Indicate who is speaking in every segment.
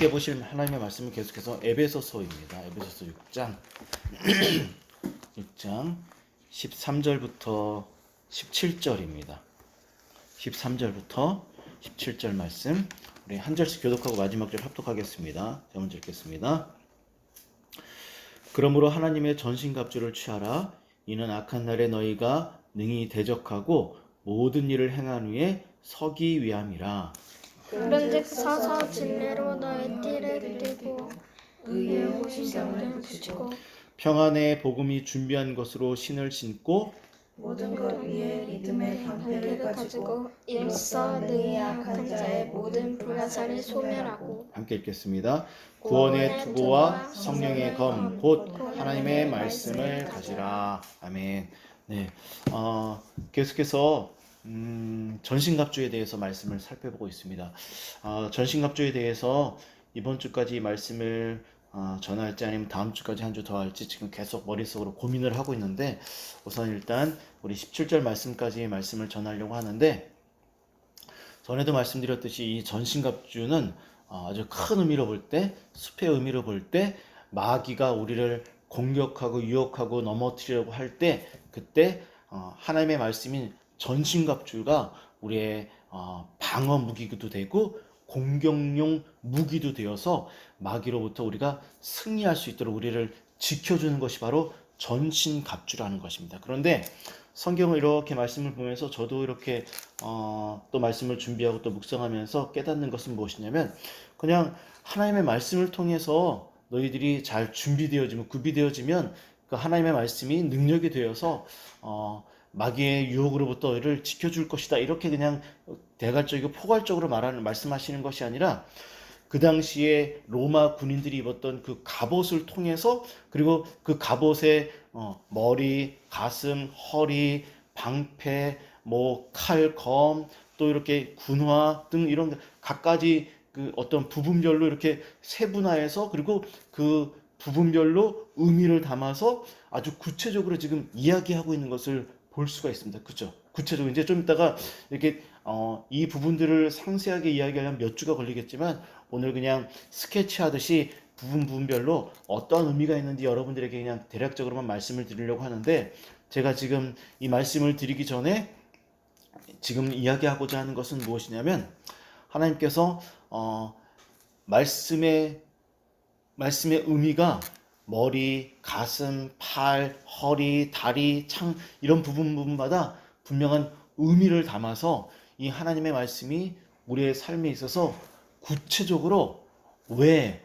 Speaker 1: 함께 보실 하나님의 말씀은 계속해서 에베소서입니다. 에베소서 6장 6장 13절부터 17절입니다. 13절부터 17절 말씀 우리 한 절씩 교독하고 마지막 절 합독하겠습니다. 제가 먼저 읽겠습니다. 그러므로 하나님의 전신갑주를 취하라. 이는 악한 날에 너희가 능히 대적하고 모든 일을 행한 후에 서기 위함이라.
Speaker 2: 그런즉 서서 진리로 너의 띠를 띠고 의의 호심병을 붙이고
Speaker 1: 평안의 복음이 준비한 것으로 신을 신고
Speaker 3: 모든 것 위에 믿음의 방패를 가지고
Speaker 2: 일서 너희의 악한 자의 모든 불화살을 소멸하고
Speaker 1: 함께 읽겠습니다. 구원의 투구와 성령의 검 곧 하나님의 말씀을 가지라. 아멘. 네, 계속해서 전신갑주에 대해서 말씀을 살펴보고 있습니다. 전신갑주에 대해서 이번 주까지 말씀을 전할지 아니면 다음 주까지 한 주 더 할지 지금 계속 머릿속으로 고민을 하고 있는데, 우선 일단 우리 17절 말씀까지 말씀을 전하려고 하는데, 전에도 말씀드렸듯이 이 전신갑주는 아주 큰 의미로 볼 때, 숲의 의미로 볼 때, 마귀가 우리를 공격하고 유혹하고 넘어뜨리려고 할 때, 그때 하나님의 말씀인 전신갑주가 우리의 방어 무기도 되고 공격용 무기도 되어서 마귀로부터 우리가 승리할 수 있도록 우리를 지켜주는 것이 바로 전신갑주라는 것입니다. 그런데 성경을 이렇게 말씀을 보면서 저도 이렇게 또 말씀을 준비하고 또 묵상하면서 깨닫는 것은 무엇이냐면, 그냥 하나님의 말씀을 통해서 너희들이 잘 준비되어지면, 구비되어지면 그 하나님의 말씀이 능력이 되어서 마귀의 유혹으로부터 너희를 지켜줄 것이다, 이렇게 그냥 대갈적이고 포괄적으로 말씀하시는 것이 아니라, 그 당시에 로마 군인들이 입었던 그 갑옷을 통해서, 그리고 그 갑옷에 머리, 가슴, 허리, 방패, 칼, 검, 또 이렇게 군화 등 이런 각가지 그 어떤 부분별로 이렇게 세분화해서, 그리고 그 부분별로 의미를 담아서 아주 구체적으로 지금 이야기하고 있는 것을 볼 수가 있습니다. 그렇죠? 구체적으로 이제 좀 이따가 이렇게 이 부분들을 상세하게 이야기하려면 몇 주가 걸리겠지만, 오늘 그냥 스케치하듯이 부분별로 어떤 의미가 있는지 여러분들에게 그냥 대략적으로만 말씀을 드리려고 하는데, 제가 지금 이 말씀을 드리기 전에 지금 이야기하고자 하는 것은 무엇이냐면, 하나님께서 말씀의 의미가 머리, 가슴, 팔, 허리, 다리, 창 이런 부분마다 분명한 의미를 담아서 이 하나님의 말씀이 우리의 삶에 있어서 구체적으로 왜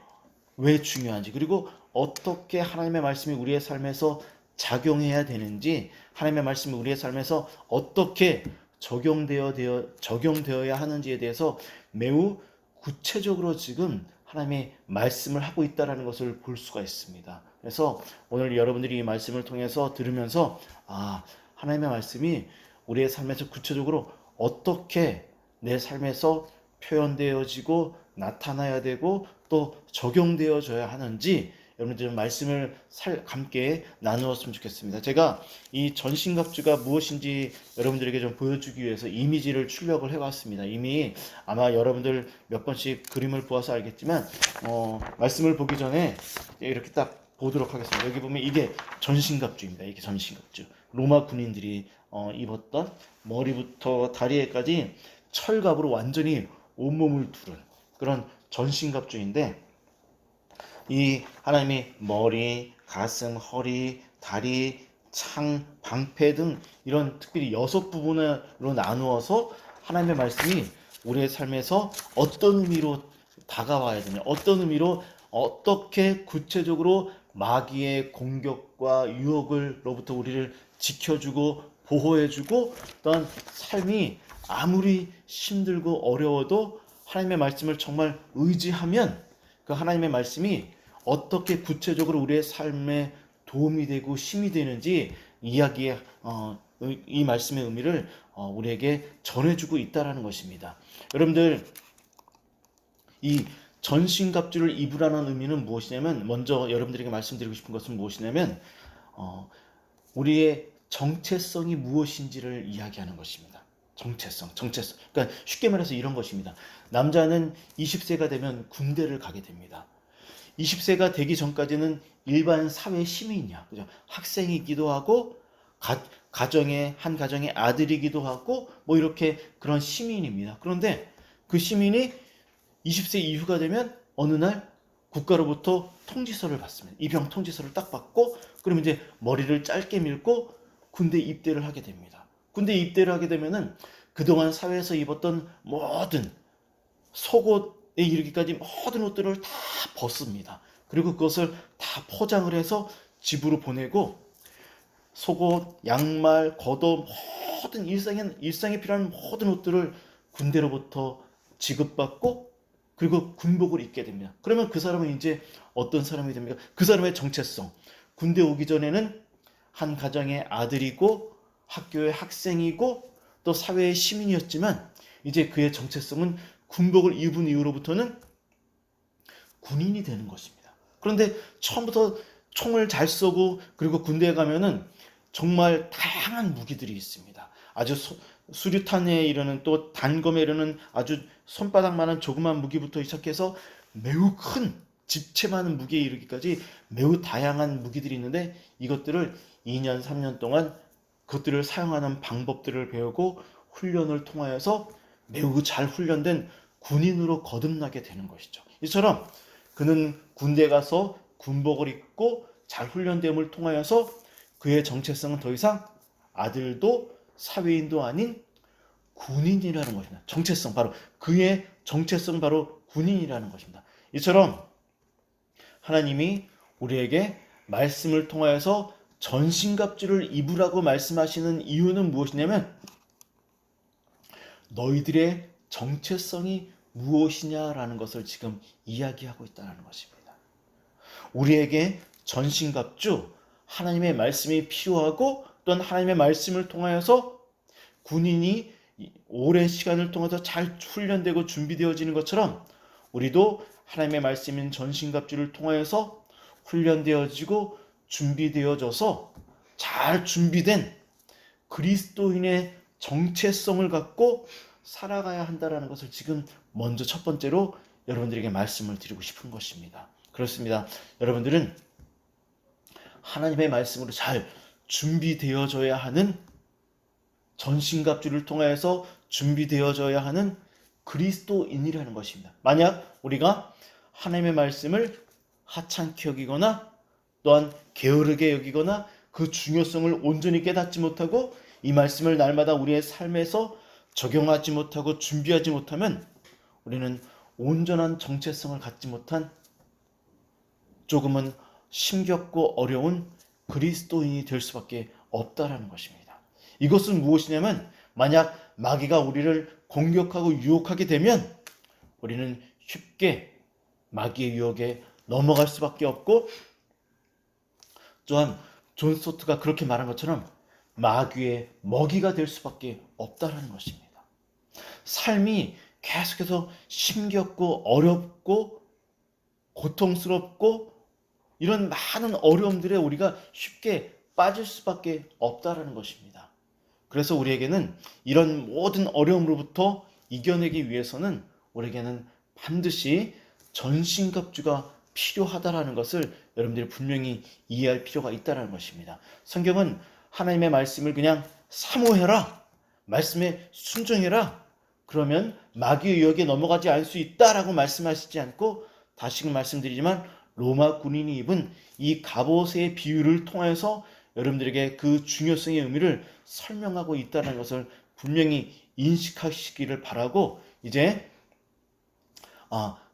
Speaker 1: 중요한지, 그리고 어떻게 하나님의 말씀이 우리의 삶에서 작용해야 되는지, 하나님의 말씀이 우리의 삶에서 어떻게 적용되어야 하는지에 대해서 매우 구체적으로 지금 하나님의 말씀을 하고 있다는 것을 볼 수가 있습니다. 그래서 오늘 여러분들이 이 말씀을 통해서 들으면서 하나님의 말씀이 우리의 삶에서 구체적으로 어떻게 내 삶에서 표현되어지고 나타나야 되고 또 적용되어져야 하는지 여러분들 말씀을 함께 나누었으면 좋겠습니다. 제가 이 전신갑주가 무엇인지 여러분들에게 좀 보여주기 위해서 이미지를 출력을 해봤습니다. 이미 아마 여러분들 몇 번씩 그림을 보아서 알겠지만 말씀을 보기 전에 이렇게 딱 보도록 하겠습니다. 여기 보면 이게 전신갑주입니다. 이게 전신갑주. 로마 군인들이 입었던 머리부터 다리에까지 철갑으로 완전히 온몸을 두른 그런 전신갑주인데, 이 하나님이 머리, 가슴, 허리, 다리, 창, 방패 등 이런 특별히 6부분으로 나누어서 하나님의 말씀이 우리의 삶에서 어떤 의미로 다가와야 되냐, 어떤 의미로 어떻게 구체적으로 마귀의 공격과 유혹으로부터 우리를 지켜주고 보호해주고, 또한 삶이 아무리 힘들고 어려워도 하나님의 말씀을 정말 의지하면 그 하나님의 말씀이 어떻게 구체적으로 우리의 삶에 도움이 되고 힘이 되는지 이야기의 이 말씀의 의미를 우리에게 전해주고 있다는 것입니다. 여러분들, 이 전신갑주를 입으라는 의미는 무엇이냐면, 먼저 여러분들에게 말씀드리고 싶은 것은 무엇이냐면 우리의 정체성이 무엇인지를 이야기하는 것입니다. 정체성. 그러니까 쉽게 말해서 이런 것입니다. 남자는 20세가 되면 군대를 가게 됩니다. 20세가 되기 전까지는 일반 사회 시민이야. 그죠? 학생이기도 하고, 한 가정의 아들이기도 하고, 뭐 이렇게 그런 시민입니다. 그런데 그 시민이 20세 이후가 되면 어느 날 국가로부터 통지서를 받습니다. 입영 통지서를 딱 받고, 그럼 이제 머리를 짧게 밀고 군대 입대를 하게 됩니다. 군대 입대를 하게 되면은 그동안 사회에서 입었던 모든 속옷에 이르기까지 모든 옷들을 다 벗습니다. 그리고 그것을 다 포장을 해서 집으로 보내고 속옷, 양말, 겉옷 모든 일상에 필요한 모든 옷들을 군대로부터 지급받고 그리고 군복을 입게 됩니다. 그러면 그 사람은 이제 어떤 사람이 됩니까? 그 사람의 정체성. 군대 오기 전에는 한 가정의 아들이고 학교의 학생이고 또 사회의 시민이었지만 이제 그의 정체성은 군복을 입은 이후로부터는 군인이 되는 것입니다. 그런데 처음부터 총을 잘 쏘고 그리고 군대에 가면은 정말 다양한 무기들이 있습니다. 아주 수류탄에 이르는 또 단검에 이르는 아주 손바닥만한 조그만 무기부터 시작해서 매우 큰 집체 많은 무기에 이르기까지 매우 다양한 무기들이 있는데 이것들을 2년, 3년 동안 그것들을 사용하는 방법들을 배우고 훈련을 통하여서 매우 잘 훈련된 군인으로 거듭나게 되는 것이죠. 이처럼 그는 군대 가서 군복을 입고 잘 훈련됨을 통하여서 그의 정체성은 더 이상 아들도 사회인도 아닌 군인이라는 것입니다. 정체성 바로 그의 정체성 바로 군인이라는 것입니다. 이처럼 하나님이 우리에게 말씀을 통하여서 전신갑주를 입으라고 말씀하시는 이유는 무엇이냐면 너희들의 정체성이 무엇이냐라는 것을 지금 이야기하고 있다는 것입니다. 우리에게 전신갑주, 하나님의 말씀이 필요하고 또한 하나님의 말씀을 통하여서 군인이 오랜 시간을 통해서 잘 훈련되고 준비되어지는 것처럼 우리도 하나님의 말씀인 전신갑주를 통하여서 훈련되어지고 준비되어져서 잘 준비된 그리스도인의 정체성을 갖고 살아가야 한다는 것을 지금 먼저 첫 번째로 여러분들에게 말씀을 드리고 싶은 것입니다. 그렇습니다. 여러분들은 하나님의 말씀으로 잘 준비되어져야 하는 전신갑주를 통하여서 준비되어져야 하는 그리스도인이라는 것입니다. 만약 우리가 하나님의 말씀을 하찮게 여기거나 또한 게으르게 여기거나 그 중요성을 온전히 깨닫지 못하고 이 말씀을 날마다 우리의 삶에서 적용하지 못하고 준비하지 못하면 우리는 온전한 정체성을 갖지 못한 조금은 힘겹고 어려운 그리스도인이 될 수밖에 없다라는 것입니다. 이것은 무엇이냐면 만약 마귀가 우리를 공격하고 유혹하게 되면 우리는 쉽게 마귀의 유혹에 넘어갈 수밖에 없고 또한 존 스토트가 그렇게 말한 것처럼 마귀의 먹이가 될 수밖에 없다라는 것입니다. 삶이 계속해서 힘겹고 어렵고 고통스럽고 이런 많은 어려움들에 우리가 쉽게 빠질 수밖에 없다라는 것입니다. 그래서 우리에게는 이런 모든 어려움으로부터 이겨내기 위해서는 우리에게는 반드시 전신갑주가 필요하다라는 것을 여러분들이 분명히 이해할 필요가 있다는 것입니다. 성경은 하나님의 말씀을 그냥 사모해라, 말씀에 순종해라, 그러면 마귀의 유혹에 넘어가지 않을 수 있다라고 말씀하시지 않고 다시금 말씀드리지만 로마 군인이 입은 이 갑옷의 비유를 통해서 여러분들에게 그 중요성의 의미를 설명하고 있다는 것을 분명히 인식하시기를 바라고 이제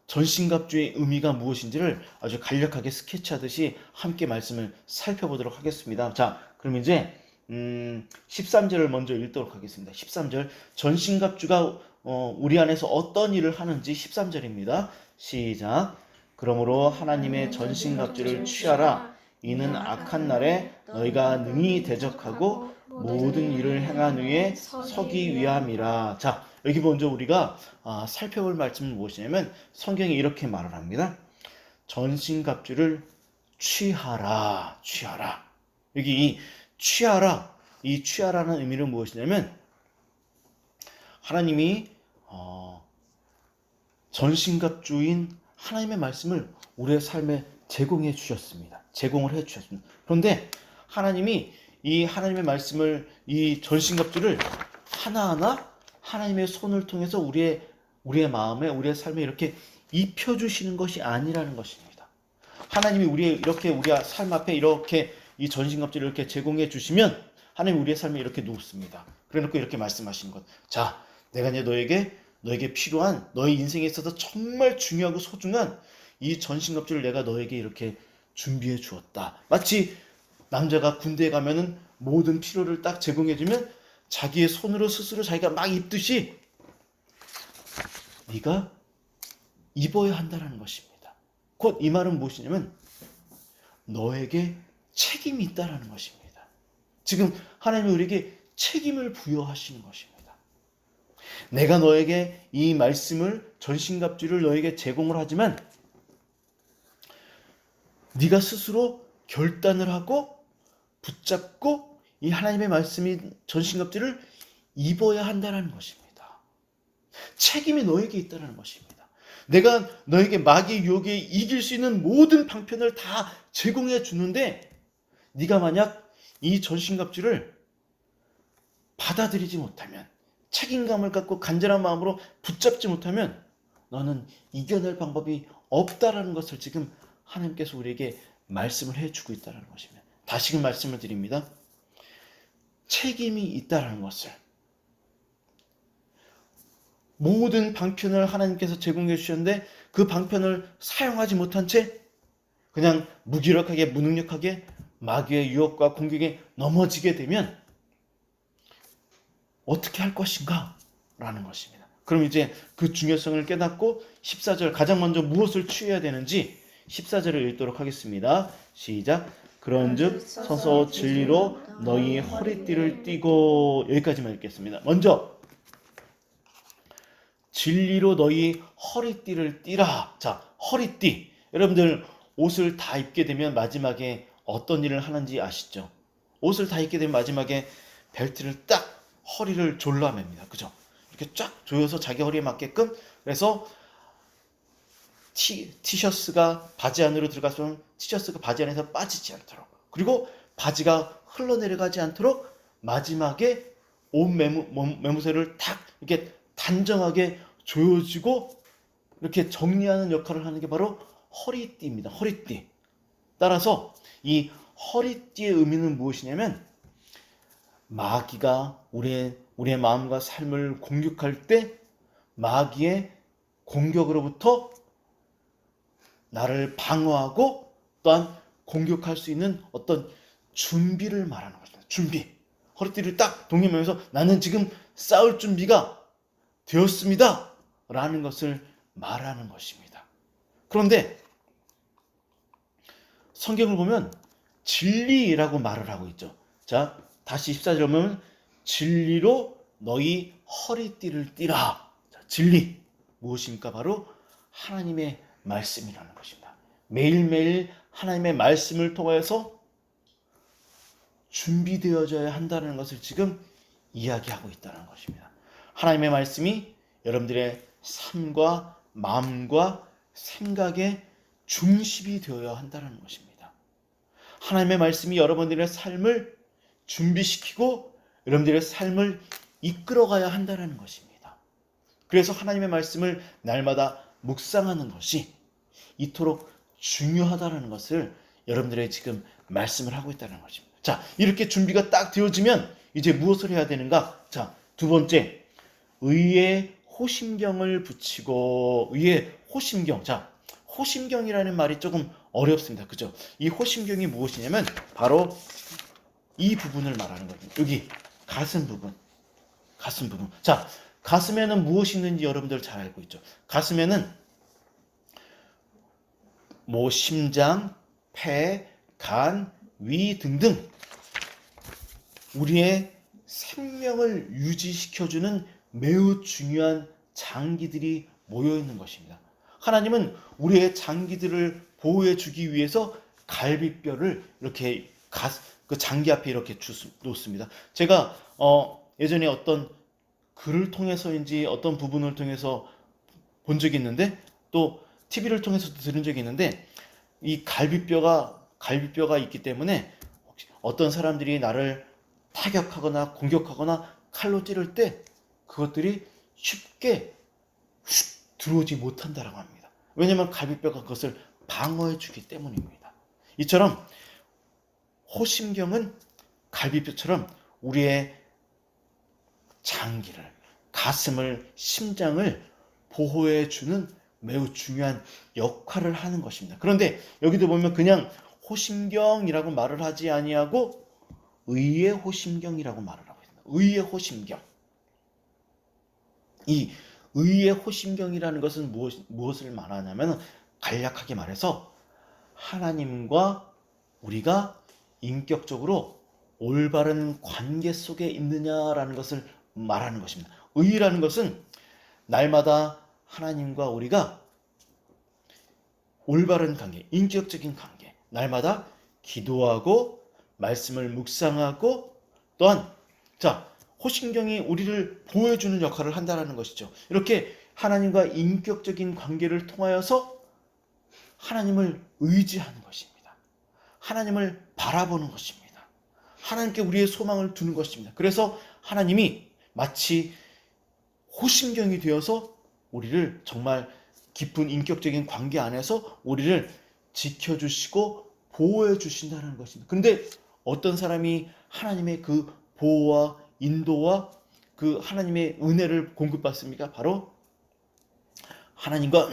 Speaker 1: 전신갑주의 의미가 무엇인지를 아주 간략하게 스케치하듯이 함께 말씀을 살펴보도록 하겠습니다. 자, 그럼 이제 13절을 먼저 읽도록 하겠습니다. 13절 전신갑주가 우리 안에서 어떤 일을 하는지 13절입니다. 시작. 그러므로 하나님의 전신갑주를 취하라. 이는 악한 날에 너희가 능히 대적하고 모든 일을 행한 후에 서기 위함이라. 자, 여기 먼저 우리가 살펴볼 말씀은 무엇이냐면 성경이 이렇게 말을 합니다. 전신갑주를 취하라. 여기 이 취하라는 의미는 무엇이냐면 하나님이 전신갑주인 하나님의 말씀을 우리의 삶에 제공해 주셨습니다. 제공을 해 주셨습니다. 그런데 하나님이 이 하나님의 말씀을, 이 전신갑주를 하나하나 하나님의 손을 통해서 우리의 마음에, 우리의 삶에 이렇게 입혀주시는 것이 아니라는 것입니다. 하나님이 우리의 삶 앞에 이렇게 이 전신갑주를 이렇게 제공해 주시면 하나님 우리의 삶에 이렇게 놓습니다. 그래놓고 이렇게 말씀하시는 것. 자, 내가 이제 너에게 필요한, 너의 인생에 있어서 정말 중요하고 소중한 이 전신갑주를 내가 너에게 이렇게 준비해 주었다. 마치 남자가 군대에 가면은 모든 필요를 딱 제공해주면 자기의 손으로 스스로 자기가 막 입듯이 네가 입어야 한다는 것입니다. 곧 이 말은 무엇이냐면 너에게 책임이 있다라는 것입니다. 지금 하나님이 우리에게 책임을 부여하시는 것입니다. 내가 너에게 이 말씀을, 전신갑주를 너에게 제공을 하지만 네가 스스로 결단을 하고 붙잡고 이 하나님의 말씀이 전신갑주를 입어야 한다는 것입니다. 책임이 너에게 있다는 것입니다. 내가 너에게 마귀의 유혹에 이길 수 있는 모든 방편을 다 제공해 주는데 네가 만약 이 전신갑주를 받아들이지 못하면, 책임감을 갖고 간절한 마음으로 붙잡지 못하면 너는 이겨낼 방법이 없다라는 것을 지금 하나님께서 우리에게 말씀을 해주고 있다는 것입니다. 다시금 말씀을 드립니다. 책임이 있다는 것을, 모든 방편을 하나님께서 제공해 주셨는데 그 방편을 사용하지 못한 채 그냥 무기력하게, 무능력하게 마귀의 유혹과 공격에 넘어지게 되면 어떻게 할 것인가? 라는 것입니다. 그럼 이제 그 중요성을 깨닫고 14절, 가장 먼저 무엇을 취해야 되는지 14절을 읽도록 하겠습니다. 시작. 그런즉 서서 진리로 너희 허리띠를 띠고, 여기까지만 읽겠습니다. 먼저 진리로 너희 허리띠를 띠라. 자, 허리띠. 여러분들 옷을 다 입게 되면 마지막에 어떤 일을 하는지 아시죠? 옷을 다 입게 되면 마지막에 벨트를 딱 허리를 졸라맵니다. 그죠? 이렇게 쫙 조여서 자기 허리에 맞게끔. 그래서 티셔츠가 바지 안으로 들어가서 티셔츠가 바지 안에서 빠지지 않도록, 그리고 바지가 흘러내려가지 않도록 마지막에 옷 매무새를 딱 이렇게 단정하게 조여지고 이렇게 정리하는 역할을 하는 게 바로 허리띠입니다. 허리띠. 따라서 이 허리띠의 의미는 무엇이냐면 마귀가 우리의 마음과 삶을 공격할 때 마귀의 공격으로부터 나를 방어하고 또한 공격할 수 있는 어떤 준비를 말하는 것입니다. 준비. 허리띠를 딱 동여매면서 나는 지금 싸울 준비가 되었습니다. 라는 것을 말하는 것입니다. 그런데 성경을 보면 진리라고 말을 하고 있죠. 자, 다시 14절 보면 진리로 너희 허리띠를 띠라. 자, 진리. 무엇입니까? 바로 하나님의 말씀이라는 것입니다. 매일매일 하나님의 말씀을 통해서 준비되어져야 한다는 것을 지금 이야기하고 있다는 것입니다. 하나님의 말씀이 여러분들의 삶과 마음과 생각의 중심이 되어야 한다는 것입니다. 하나님의 말씀이 여러분들의 삶을 준비시키고 여러분들의 삶을 이끌어가야 한다는 것입니다. 그래서 하나님의 말씀을 날마다 묵상하는 것이 이토록 중요하다는 것을 여러분들의 지금 말씀을 하고 있다는 것입니다. 자, 이렇게 준비가 딱 되어지면 이제 무엇을 해야 되는가? 자, 두 번째, 의의 호심경을 붙이고. 의의 호심경. 자, 호심경이라는 말이 조금 어렵습니다. 그죠? 이 호심경이 무엇이냐면 바로 이 부분을 말하는 거예요. 여기 가슴 부분. 가슴 부분. 자, 가슴에는 무엇이 있는지 여러분들 잘 알고 있죠. 가슴에는 심장, 폐, 간, 위 등등 우리의 생명을 유지시켜주는 매우 중요한 장기들이 모여 있는 것입니다. 하나님은 우리의 장기들을 보호해 주기 위해서 갈비뼈를 이렇게 그 장기 앞에 이렇게 놓습니다. 제가 예전에 어떤 글을 통해서인지 어떤 부분을 통해서 본 적이 있는데 또 TV를 통해서도 들은 적이 있는데 이 갈비뼈가 있기 때문에 혹시 어떤 사람들이 나를 타격하거나 공격하거나 칼로 찌를 때 그것들이 쉽게 휙 들어오지 못한다라고 합니다. 왜냐하면 갈비뼈가 그것을 방어해 주기 때문입니다. 이처럼 호심경은 갈비뼈처럼 우리의 장기를, 가슴을, 심장을 보호해 주는 매우 중요한 역할을 하는 것입니다. 그런데 여기도 보면 그냥 호심경이라고 말을 하지 아니하고 의의 호심경이라고 말을 하고 있습니다. 의의 호심경. 이 의의 호심경이라는 것은 무엇을 말하냐면 간략하게 말해서 하나님과 우리가 인격적으로 올바른 관계 속에 있느냐라는 것을 말하는 것입니다. 의라는 것은 날마다 하나님과 우리가 올바른 관계, 인격적인 관계, 날마다 기도하고 말씀을 묵상하고 또한 호심경이 우리를 보호해주는 역할을 한다는 것이죠. 이렇게 하나님과 인격적인 관계를 통하여서 하나님을 의지하는 것입니다. 하나님을 바라보는 것입니다. 하나님께 우리의 소망을 두는 것입니다. 그래서 하나님이 마치 호심경이 되어서 우리를 정말 깊은 인격적인 관계 안에서 우리를 지켜주시고 보호해 주신다는 것입니다. 그런데 어떤 사람이 하나님의 그 보호와 인도와 그 하나님의 은혜를 공급받습니까? 바로 하나님과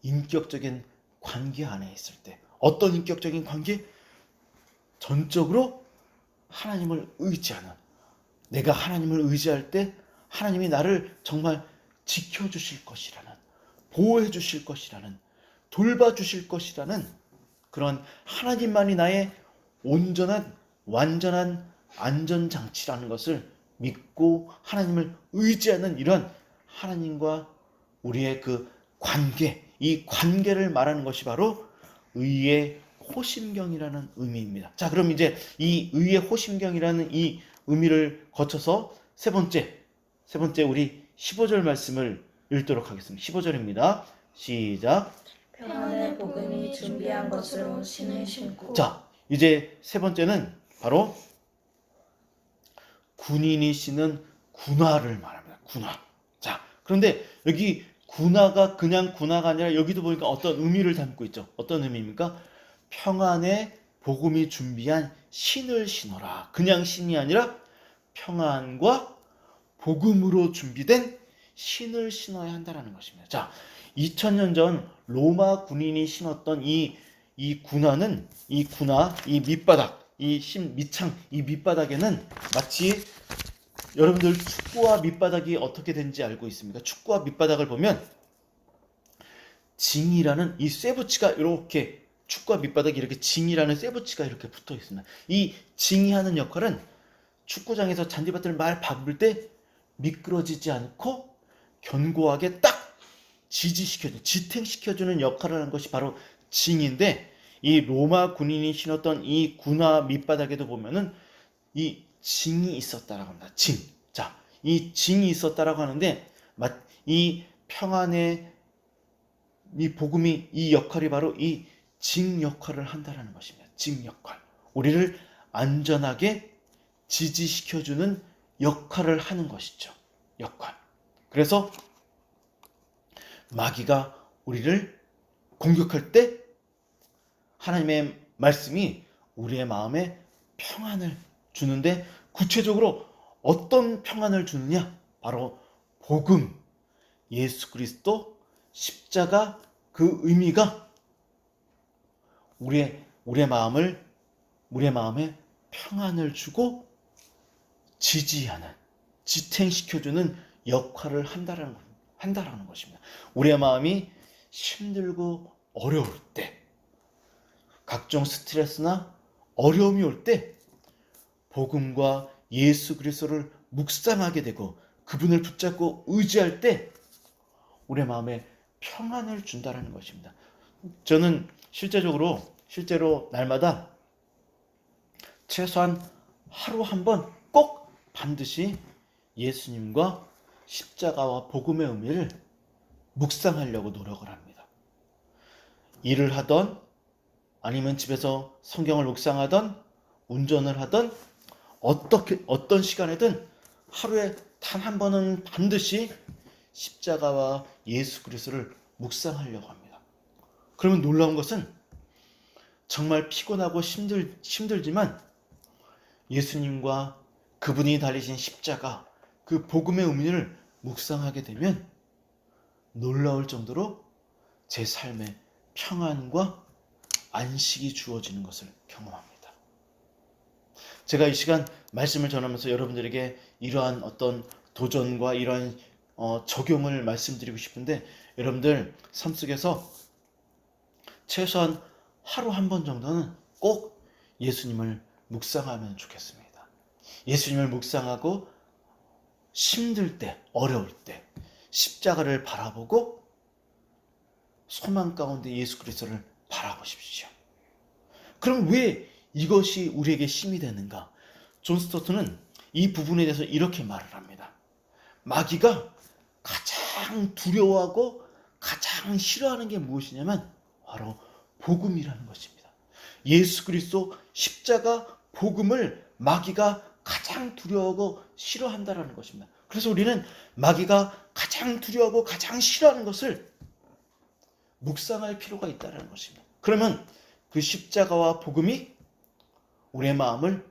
Speaker 1: 인격적인 관계 안에 있을 때. 어떤 인격적인 관계? 전적으로 하나님을 의지하는, 내가 하나님을 의지할 때 하나님이 나를 정말 지켜주실 것이라는, 보호해 주실 것이라는, 돌봐주실 것이라는 그런 하나님만이 나의 온전한 완전한 안전장치라는 것을 믿고 하나님을 의지하는 이런 하나님과 우리의 그 관계, 이 관계를 말하는 것이 바로 의의 호심경이라는 의미입니다. 자, 그럼 이제 이 의의 호심경이라는 이 의미를 거쳐서 세 번째 우리 15절 말씀을 읽도록 하겠습니다. 15절입니다. 시작.
Speaker 3: 평안의 복음이 준비한 것으로 신을 신고.
Speaker 1: 자, 이제 세 번째는 바로 군인이 신은 군화를 말합니다. 군화. 자, 그런데 여기 군화가 그냥 군화가 아니라 여기도 보니까 어떤 의미를 담고 있죠. 어떤 의미입니까? 평안의 복음이 준비한 신을 신어라. 그냥 신이 아니라 평안과 복음으로 준비된 신을 신어야 한다는 것입니다. 자, 2000년 전 로마 군인이 신었던 이 군화는 이 밑바닥, 이 밑창, 이 밑바닥에는 마치 여러분들 축구화 밑바닥이 어떻게 되는지 알고 있습니까? 축구화 밑바닥을 보면 징이라는 이 쇠붙이가 이렇게 축구화 밑바닥에 이렇게 징이라는 쇠붙이가 이렇게 붙어 있습니다. 이 징이 하는 역할은 축구장에서 잔디밭을 말 밟을 때 미끄러지지 않고 견고하게 딱 지탱시켜주는 역할을 하는 것이 바로 징인데, 이 로마 군인이 신었던 이 군화 밑바닥에도 보면은 이 징이 있었다라고 합니다. 징. 자, 이 징이 있었다라고 하는데 이 평안의 이 복음이 이 역할이 바로 이 징 역할을 한다라는 것입니다. 징 역할. 우리를 안전하게 지지시켜주는 역할을 하는 것이죠. 역할. 그래서 마귀가 우리를 공격할 때 하나님의 말씀이 우리의 마음에 평안을 주는데, 구체적으로 어떤 평안을 주느냐? 바로 복음, 예수 그리스도, 십자가, 그 의미가 우리의 마음에 평안을 주고 지지하는, 지탱시켜주는 역할을 한다라는 것입니다. 우리의 마음이 힘들고 어려울 때, 각종 스트레스나 어려움이 올 때 복음과 예수 그리스도를 묵상하게 되고 그분을 붙잡고 의지할 때 우리의 마음에 평안을 준다라는 것입니다. 저는 실제로 날마다 최소한 하루 한 번 꼭 반드시 예수님과 십자가와 복음의 의미를 묵상하려고 노력을 합니다. 일을 하던 아니면 집에서 성경을 묵상하던 운전을 하던 어떤 시간에든 하루에 단 한 번은 반드시 십자가와 예수 그리스도를 묵상하려고 합니다. 그러면 놀라운 것은 정말 피곤하고 힘들지만 예수님과 그분이 달리신 십자가, 그 복음의 의미를 묵상하게 되면 놀라울 정도로 제 삶에 평안과 안식이 주어지는 것을 경험합니다. 제가 이 시간 말씀을 전하면서 여러분들에게 이러한 어떤 도전과 이러한 적용을 말씀드리고 싶은데, 여러분들 삶 속에서 최소한 하루 한 번 정도는 꼭 예수님을 묵상하면 좋겠습니다. 예수님을 묵상하고 힘들 때, 어려울 때 십자가를 바라보고 소망 가운데 예수 그리스도를 바라보십시오. 그럼 왜 이것이 우리에게 힘이 되는가? 존 스토트는 이 부분에 대해서 이렇게 말을 합니다. 마귀가 가장 두려워하고 가장 싫어하는 게 무엇이냐면 바로 복음이라는 것입니다. 예수 그리스도 십자가 복음을 마귀가 가장 두려워하고 싫어한다라는 것입니다. 그래서 우리는 마귀가 가장 두려워하고 가장 싫어하는 것을 묵상할 필요가 있다는 것입니다. 그러면 그 십자가와 복음이 우리의 마음을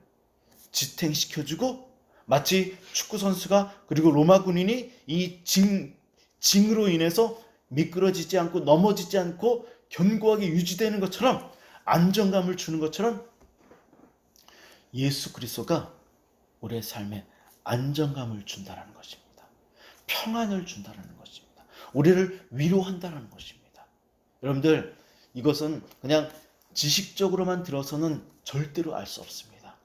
Speaker 1: 지탱시켜주고, 마치 축구 선수가 그리고 로마 군인이 이 징으로 인해서 미끄러지지 않고 넘어지지 않고 견고하게 유지되는 것처럼, 안정감을 주는 것처럼 예수 그리스도가 우리의 삶에 안정감을 준다는 것입니다. 평안을 준다는 것입니다. 우리를 위로한다는 것입니다. 여러분들, 이것은 그냥 지식적으로만 들어서는 절대로 알 수 없습니다.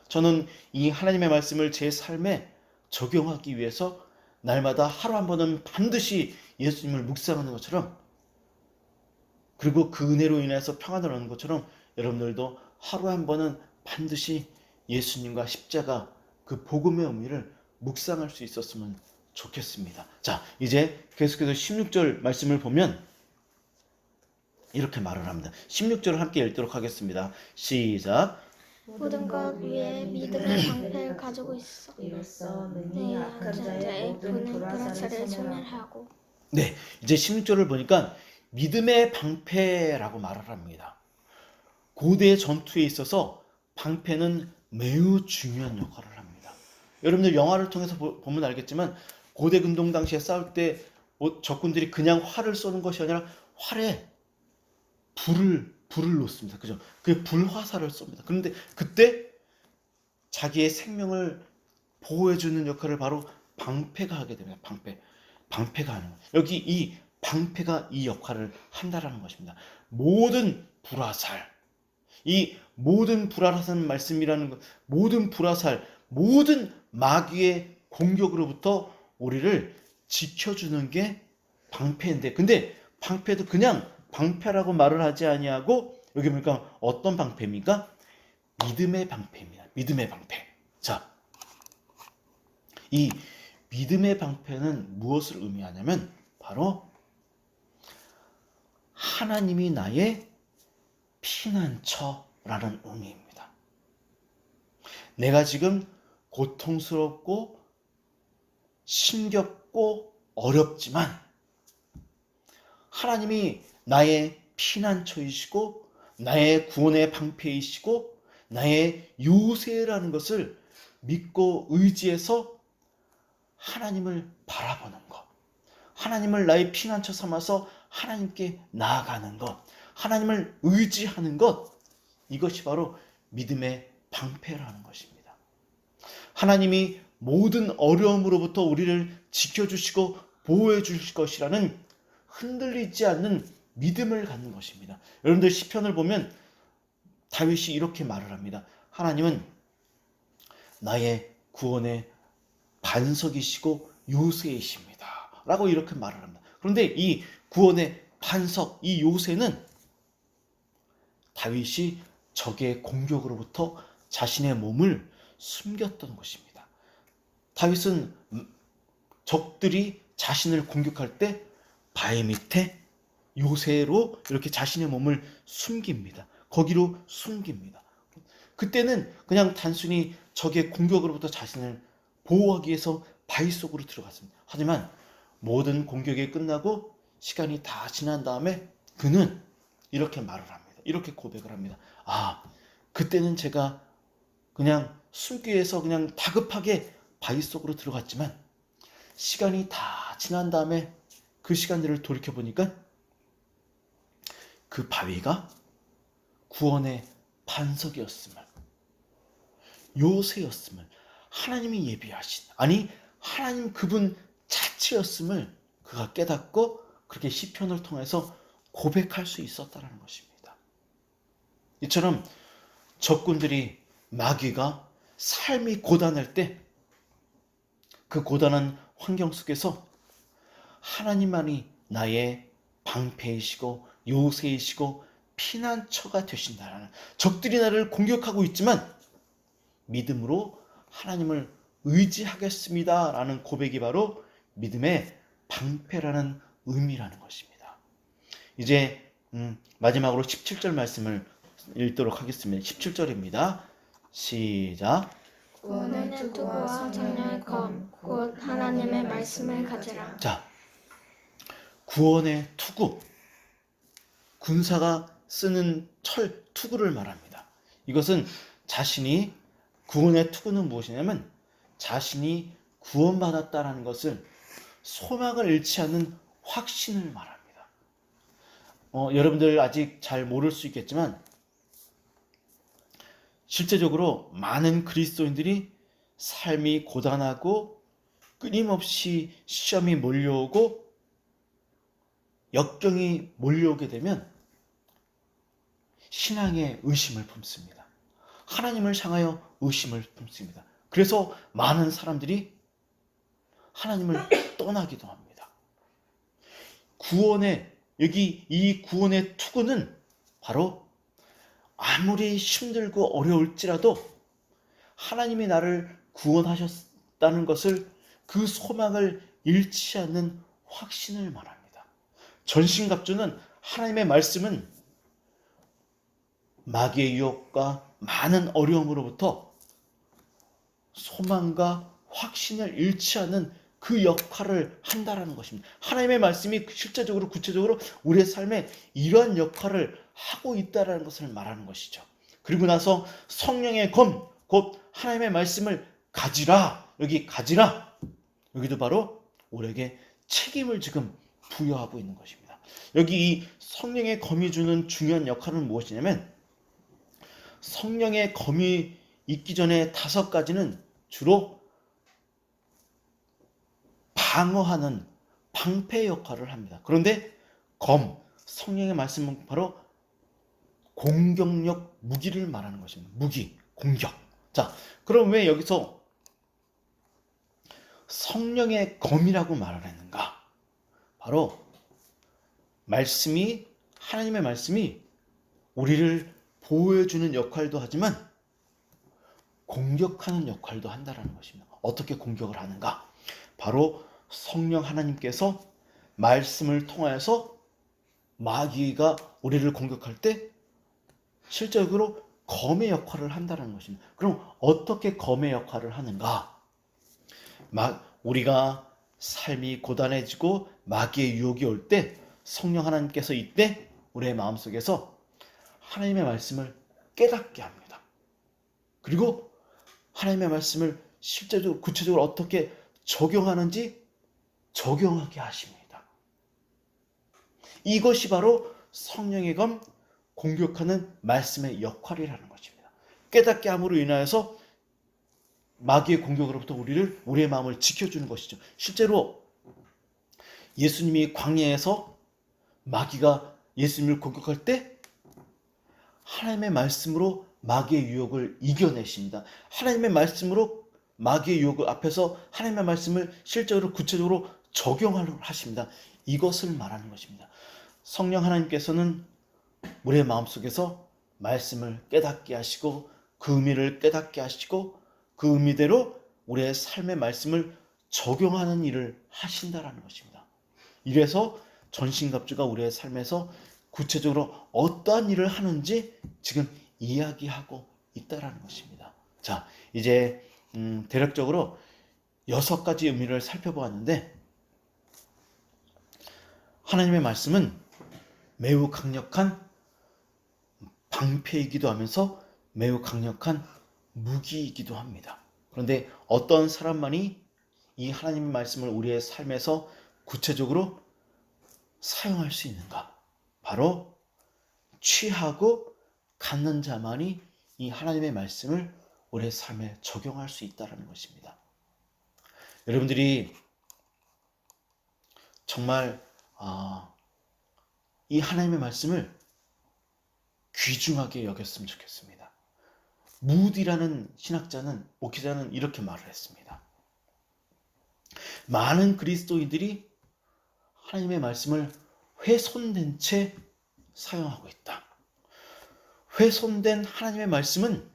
Speaker 1: 저는 이 하나님의 말씀을 제 삶에 적용하기 위해서 날마다 하루 한 번은 반드시 예수님을 묵상하는 것처럼, 그리고 그 은혜로 인해서 평안을 얻는 것처럼 여러분들도 하루 한 번은 반드시 예수님과 십자가, 그 복음의 의미를 묵상할 수 있었으면 좋겠습니다. 자, 이제 계속해서 16절 말씀을 보면 이렇게 말을 합니다. 16절을 함께 읽도록 하겠습니다. 시작.
Speaker 2: 모든 것 위에 믿음의 방패를 가지고 있어.
Speaker 3: 이로써
Speaker 2: 내
Speaker 3: 능히
Speaker 2: 약한
Speaker 3: 악한 자의
Speaker 2: 자의
Speaker 3: 모든
Speaker 2: 부는
Speaker 3: 불화살을
Speaker 2: 불화살을
Speaker 3: 소멸하고
Speaker 2: 소멸하고.
Speaker 1: 네, 이제 16절을 보니까 믿음의 방패라고 말을 합니다. 고대 전투에 있어서 방패는 매우 중요한 역할을 합니다. 여러분들 영화를 통해서 보면 알겠지만 고대 근동 당시에 싸울 때 적군들이 그냥 활을 쏘는 것이 아니라 활에 불을 놓습니다. 그죠? 그 불화살을 쏩니다. 그런데 그때 자기의 생명을 보호해주는 역할을 바로 방패가 하게 됩니다. 방패가 하는 거예요. 여기 이 방패가 이 역할을 한다라는 것입니다. 모든 불화살, 이 모든 불화살은 말씀이라는 것, 모든 불화살, 모든 마귀의 공격으로부터 우리를 지켜주는 게 방패인데, 근데 방패도 그냥 방패라고 말을 하지 아니하고 여기 보니까 어떤 방패입니까? 믿음의 방패입니다. 믿음의 방패. 자, 이 믿음의 방패는 무엇을 의미하냐면 바로 하나님이 나의 피난처라는 의미입니다. 내가 지금 고통스럽고 힘겹고 어렵지만 하나님이 나의 피난처이시고 나의 구원의 방패이시고 나의 요새라는 것을 믿고 의지해서 하나님을 바라보는 것, 하나님을 나의 피난처 삼아서 하나님께 나아가는 것, 하나님을 의지하는 것, 이것이 바로 믿음의 방패라는 것입니다. 하나님이 모든 어려움으로부터 우리를 지켜주시고 보호해 주실 것이라는 흔들리지 않는 믿음을 갖는 것입니다. 여러분들 시편을 보면 다윗이 이렇게 말을 합니다. 하나님은 나의 구원의 반석이시고 요새이십니다 라고 이렇게 말을 합니다. 그런데 이 구원의 반석, 이 요새는 다윗이 적의 공격으로부터 자신의 몸을 숨겼던 것입니다. 다윗은 적들이 자신을 공격할 때 바위 밑에 요새로 이렇게 자신의 몸을 숨깁니다. 거기로 숨깁니다. 그때는 그냥 단순히 적의 공격으로부터 자신을 보호하기 위해서 바위 속으로 들어갔습니다. 하지만 모든 공격이 끝나고 시간이 다 지난 다음에 그는 이렇게 말을 합니다. 이렇게 고백을 합니다. 아, 그때는 제가 그냥 숨기 위해서 그냥 다급하게 바위 속으로 들어갔지만 시간이 다 지난 다음에 그 시간들을 돌이켜보니까 그 바위가 구원의 반석이었음을, 요새였음을, 하나님이 예비하신, 아니 하나님 그분 자체였음을 그가 깨닫고 그렇게 시편을 통해서 고백할 수 있었다는 것입니다. 이처럼 적군들이, 마귀가 삶이 고단할 때 그 고단한 환경 속에서 하나님만이 나의 방패이시고 요새이시고 피난처가 되신다라는, 적들이 나를 공격하고 있지만 믿음으로 하나님을 의지하겠습니다 라는 고백이 바로 믿음의 방패라는 의미라는 것입니다. 이제 마지막으로 17절 말씀을 읽도록 하겠습니다. 17절입니다. 시작.
Speaker 2: 구원의 투구와 성령의 검, 곧 하나님의 말씀을 가지라.
Speaker 1: 자, 구원의 투구, 군사가 쓰는 철 투구를 말합니다. 이것은 자신이, 구원의 투구는 무엇이냐면 자신이 구원받았다라는 것을, 소망을 잃지 않는 확신을 말합니다. 여러분들 아직 잘 모를 수 있겠지만 실제적으로 많은 그리스도인들이 삶이 고단하고 끊임없이 시험이 몰려오고 역경이 몰려오게 되면 신앙에 의심을 품습니다. 하나님을 향하여 의심을 품습니다. 그래서 많은 사람들이 하나님을 떠나기도 합니다. 여기 이 구원의 투구는 바로 아무리 힘들고 어려울지라도 하나님이 나를 구원하셨다는 것을, 그 소망을 잃지 않는 확신을 말합니다. 전신갑주는, 하나님의 말씀은 마귀의 유혹과 많은 어려움으로부터 소망과 확신을 잃지 않는 그 역할을 한다라는 것입니다. 하나님의 말씀이 실제적으로, 구체적으로 우리의 삶에 이러한 역할을 하고 있다라는 것을 말하는 것이죠. 그리고 나서 성령의 검, 곧 하나님의 말씀을 가지라. 여기 가지라, 여기도 바로 우리에게 책임을 지금 부여하고 있는 것입니다. 여기 이 성령의 검이 주는 중요한 역할은 무엇이냐면, 성령의 검이 있기 전에 5가지는 주로 방어하는 방패 역할을 합니다. 그런데 성령의 말씀은 바로 공격력, 무기를 말하는 것입니다. 무기, 공격. 자, 그럼 왜 여기서 성령의 검이라고 말을 했는가? 바로 하나님의 말씀이 우리를 보호해주는 역할도 하지만 공격하는 역할도 한다는 것입니다. 어떻게 공격을 하는가? 바로 성령 하나님께서 말씀을 통하여서 마귀가 우리를 공격할 때 실제적으로 검의 역할을 한다는 것입니다. 그럼 어떻게 검의 역할을 하는가? 우리가 삶이 고단해지고 마귀의 유혹이 올 때 성령 하나님께서 이때 우리의 마음속에서 하나님의 말씀을 깨닫게 합니다. 그리고 하나님의 말씀을 실제적으로, 구체적으로 어떻게 적용하는지 적용하게 하십니다. 이것이 바로 성령의 검, 공격하는 말씀의 역할이라는 것입니다. 깨닫게 함으로 인하여서 마귀의 공격으로부터 우리의 마음을 지켜주는 것이죠. 실제로 예수님이 광야에서 마귀가 예수님을 공격할 때 하나님의 말씀으로 마귀의 유혹을 이겨내십니다. 하나님의 말씀으로 마귀의 유혹 앞에서 하나님의 말씀을 실제로 구체적으로 적용하려고 하십니다. 이것을 말하는 것입니다. 성령 하나님께서는 우리의 마음속에서 말씀을 깨닫게 하시고 그 의미를 깨닫게 하시고 그 의미대로 우리의 삶의 말씀을 적용하는 일을 하신다라는 것입니다. 이래서 전신갑주가 우리의 삶에서 구체적으로 어떠한 일을 하는지 지금 이야기하고 있다라는 것입니다. 자, 이제 대략적으로 6가지 의미를 살펴보았는데, 하나님의 말씀은 매우 강력한 방패이기도 하면서 매우 강력한 무기이기도 합니다. 그런데 어떤 사람만이 이 하나님의 말씀을 우리의 삶에서 구체적으로 사용할 수 있는가? 바로 취하고 갖는 자만이 이 하나님의 말씀을 우리의 삶에 적용할 수 있다는 것입니다. 여러분들이 정말 이 하나님의 말씀을 귀중하게 여겼으면 좋겠습니다. 무디라는 신학자는, 목회자는 이렇게 말을 했습니다. 많은 그리스도인들이 하나님의 말씀을 훼손된 채 사용하고 있다. 훼손된 하나님의 말씀은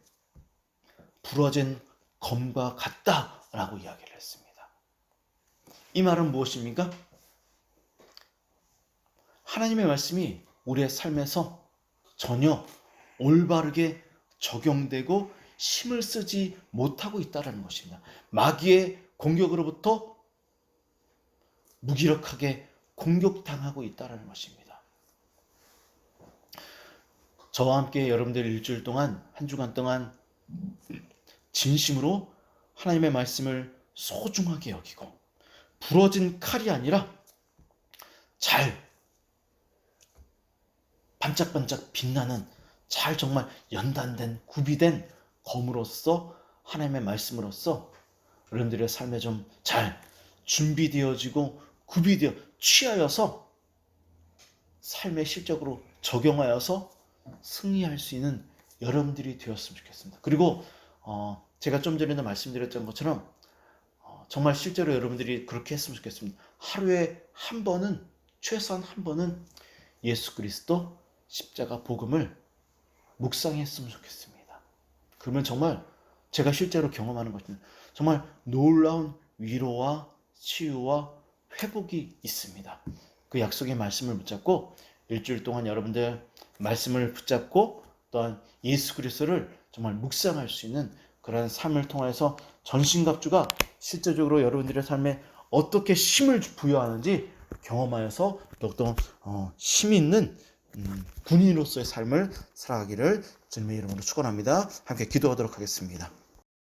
Speaker 1: 부러진 검과 같다라고 이야기를 했습니다. 이 말은 무엇입니까? 하나님의 말씀이 우리의 삶에서 전혀 올바르게 적용되고 힘을 쓰지 못하고 있다는 것입니다. 마귀의 공격으로부터 무기력하게 공격당하고 있다는 것입니다. 저와 함께 여러분들 일주일 동안, 한 주간 동안 진심으로 하나님의 말씀을 소중하게 여기고 부러진 칼이 아니라 잘 반짝반짝 빛나는, 잘 정말 연단된, 구비된 검으로서, 하나님의 말씀으로서 여러분들의 삶에 좀 잘 준비되어지고 구비되어 취하여서 삶에 실적으로 적용하여서 승리할 수 있는 여러분들이 되었으면 좋겠습니다. 그리고 제가 좀 전에도 말씀드렸던 것처럼 정말 실제로 여러분들이 그렇게 했으면 좋겠습니다. 하루에 한 번은, 최소한 한 번은 예수 그리스도 십자가 복음을 묵상했으면 좋겠습니다. 그러면 정말 제가 실제로 경험하는 것입니다. 정말 놀라운 위로와 치유와 회복이 있습니다. 그 약속의 말씀을 붙잡고 일주일 동안 여러분들 말씀을 붙잡고 또한 예수 그리스도를 정말 묵상할 수 있는 그런 삶을 통해서 전신갑주가 실제적으로 여러분들의 삶에 어떻게 힘을 부여하는지 경험하여서 더욱더 힘 있는 군인으로서의 삶을 살아가기를 주님의 이름으로 축원합니다. 함께 기도하도록 하겠습니다.